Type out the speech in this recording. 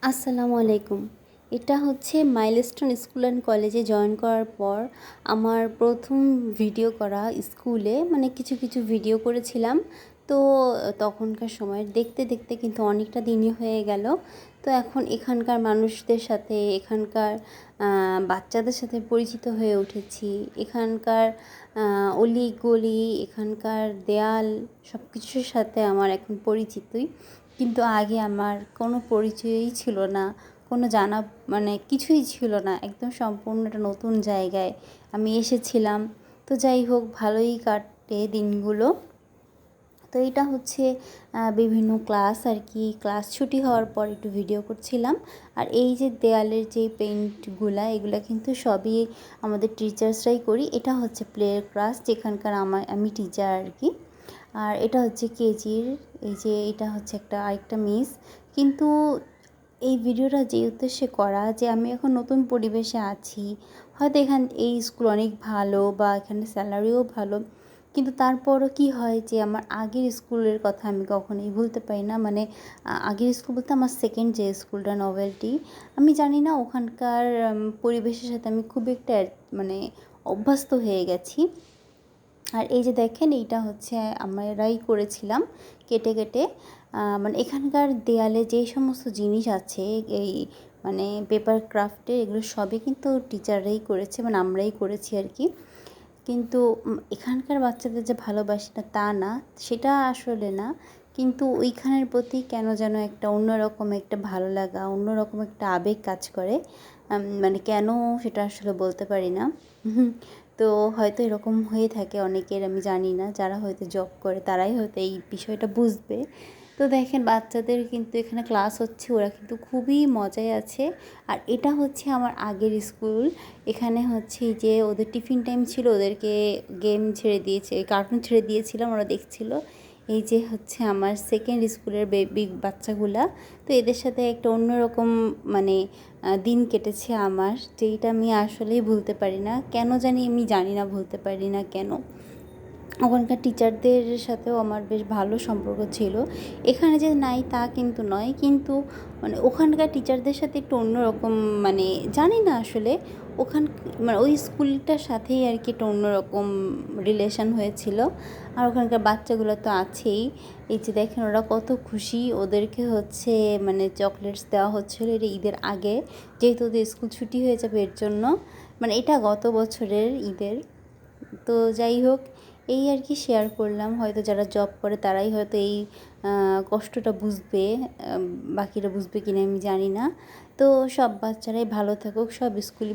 আসসালামু আলাইকুম। এটা হচ্ছে মাইলস্টোন স্কুল অ্যান্ড কলেজে জয়েন করার পর আমার প্রথম ভিডিও করা স্কুলে, মানে কিছু কিছু ভিডিও করেছিলাম। তো তখনকার সময় দেখতে দেখতে কিন্তু অনেকটা দিনই হয়ে গেল। তো এখন এখানকার মানুষদের সাথে, এখানকার বাচ্চাদের সাথে পরিচিত হয়ে উঠেছি। এখানকার অলি গলি, এখানকার দেয়াল সব কিছুর সাথে আমার এখন পরিচিতই। কিন্তু আগে আমার কোনো পরিচয়ই ছিল না, কোনো জানা মানে কিছুই ছিল না। একদম সম্পূর্ণ একটা নতুন জায়গায় আমি এসেছিলাম। তো যাই হোক, ভালোই কাটে দিনগুলো। তো এটা হচ্ছে বিভিন্ন ক্লাস আর কি, ক্লাস ছুটি হওয়ার পর একটু ভিডিও করছিলাম। আর এই যে দেয়ালের যে পেইন্টগুলা, এগুলা কিন্তু সবই আমাদের টিচার্সরাই করি। এটা হচ্ছে প্লে ক্লাস, যেখানকার আমি টিচার আর কি। আর এটা হচ্ছে কেজির। এই যে এটা হচ্ছে আরেকটা মিস। কিন্তু এই ভিডিওটা যে উদ্দেশ্যে করা, যে আমি এখন নতুন পরিবেশে আছি, হয়তো এই স্কুল অনেক ভালো বা এখানে স্যালারিও ভালো, কিন্তু তারপরও কি হয় যে আমার আগের স্কুলের কথা আমি কখনোই ভুলতে পারি না। মানে আগের স্কুল বলতে আমার সেকেন্ড যে স্কুলটা, নভেলটি, আমি জানি না ওখানকার পরিবেশের সাথে আমি খুব একটা মানে অভ্যস্ত হয়ে গেছি। আর এই যে দেখেন, এইটা হচ্ছে আমরাই করেছিলাম কেটে কেটে। মানে এখানকার দেয়ালে যে সমস্ত জিনিস আছে, এই মানে পেপার ক্রাফটে, এগুলো সবই কিন্তু টিচাররাই করেছে, মানে আমরাই করেছি আর কি। কিন্তু এখানকার বাচ্চাদের যে ভালোবাসি না তা না, সেটা আসলে না। কিন্তু ওইখানের প্রতি কেন যেন একটা অন্যরকম একটা ভালো লাগা, অন্যরকম একটা আবেগ কাজ করে। মানে কেন, সেটা আসলে বলতে পারি না। তো হয়তো এরকম হয়ে থাকে অনেকের, আমি জানি না। যারা হয়তো জব করে তারাই হয়তো এই বিষয়টা বুঝবে। তো দেখেন, বাচ্চাদের কিন্তু এখানে ক্লাস হচ্ছে, ওরা কিন্তু খুবই মজায় আছে। আর এটা হচ্ছে আমার আগের স্কুল। এখানে হচ্ছে যে ওদের টিফিন টাইম ছিল, ওদেরকে গেম ছেড়ে দিয়েছে, কার্টুন ছেড়ে দিয়েছিলাম, ওরা দেখছিল। এই যে হচ্ছে আমার সেকেন্ড স্কুলের বেবি বাচ্চাগুলা। তো এদের সাথে একটা অন্যরকম মানে দিন কেটেছে আমার, যেইটা আমি আসলেই ভুলতে পারি না। কেন জানি, আমি জানি না, ভুলতে পারি না কেন। ওখানকার টিচারদের সাথেও আমার বেশ ভালো সম্পর্ক ছিল। এখানে যে নাই তা কিন্তু নয়, কিন্তু মানে ওখানকার টিচারদের সাথে একটু অন্যরকম, মানে জানি না আসলে ওখান মানে ওই স্কুলটার সাথেই আর কি একটা অন্যরকম রিলেশন হয়েছিল। আর ওখানকার বাচ্চাগুলো তো আছেই। এই যে দেখেন, ওরা কত খুশি। ওদেরকে হচ্ছে মানে চকলেটস দেওয়া হচ্ছিলো এটা ঈদের আগে, যেহেতু ওদের স্কুল ছুটি হয়ে যাবে এর জন্য। মানে এটা গত বছরের ঈদের। তো যাই হোক, এই আর কি শেয়ার করলাম। হয়তো যারা জব করে তারাই হয়তো এই কষ্টটা বুঝবে, বাকিরা বুঝবে কিনা আমি জানি না। তো সব বাচ্চারাই ভালো থাকুক, সব স্কুলে